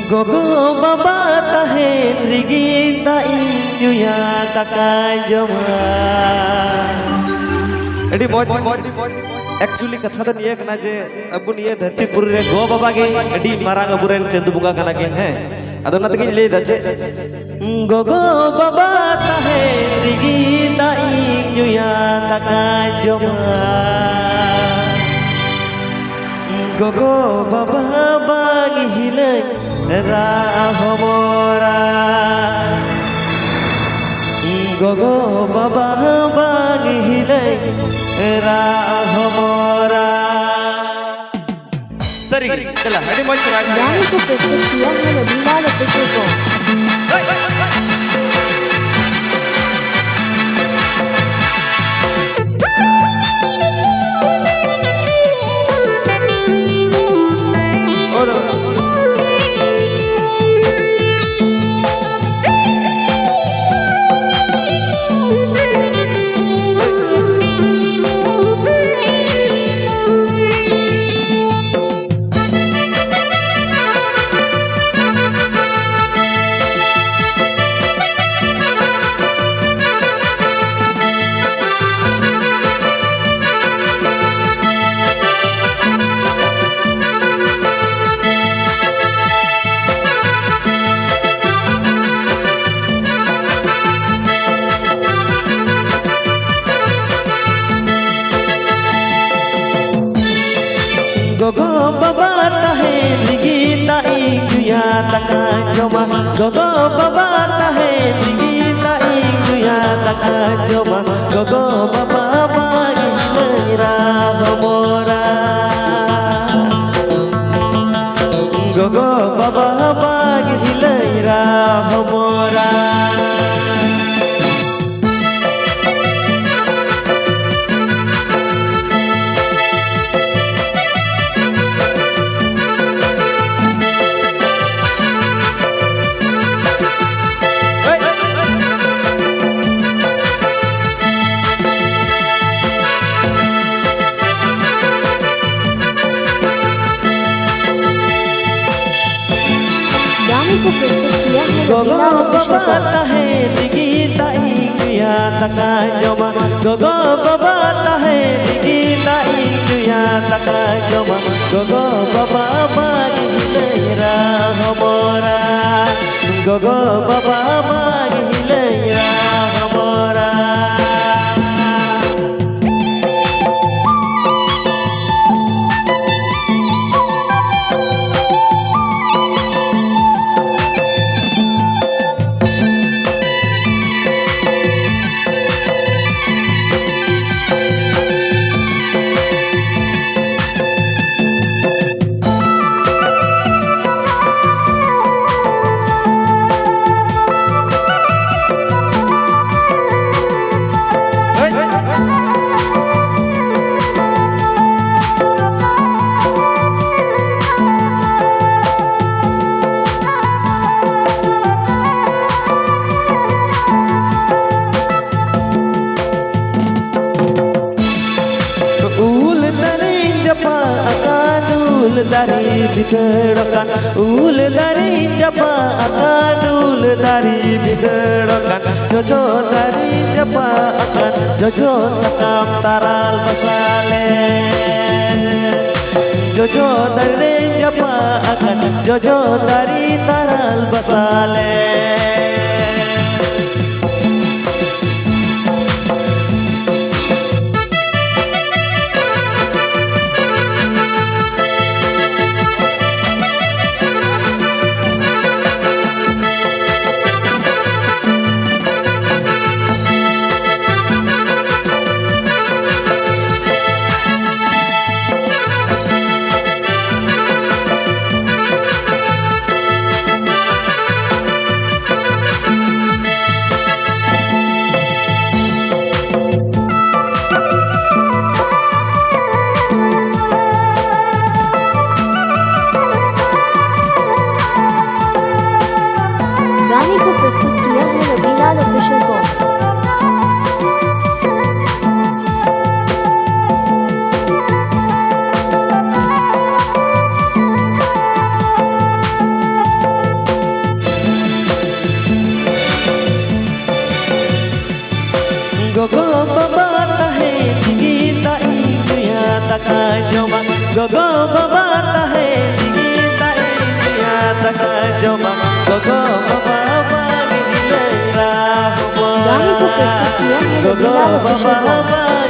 Gogo baba tahen rigita inyuya takai joma. Edi moj actually katha ta niya kana je abu niya dharti pur re go baba ge edi marang aburen chandu bunga kana ke hai. Ado na takin le dache. Gogo baba tahen rigita inyuya takai joma. Gogo baba bagi hilang rahomora. Gogo baba bagi hilang rahomora. Sari, चला, अरे मौज करा। गाने को प्रस्तुत किया है Ravilal official को। Gogo baba tahen rigita inyuya takai joma. Gogo baba tahen rigita inyuya takai joma. Gogo baba bagi rahomora. Gogo baba bagi rahomora. को प्रस्तुत किया है Gogo रविलाल अफिशियल baba को। tahen rigita inyuya takai joma. Gogo baba tahen rigita inyuya takai joma. Gogo baba bagi rahomora. Gogo baba bagi rahomora. Ul dari biderakan, ul dari japa akan, ul dari biderakan, jojo dari japa akan, jojo sakam taral basale. Jojo dari japa akan, jojo dari taral basale. gogo baba tahe digita ibuya taka joma gogo baba tahe digita ibuya taka joma gogo baba bagi hilera गाने को प्रस्तुत किया है gogo रवीलाल baba official.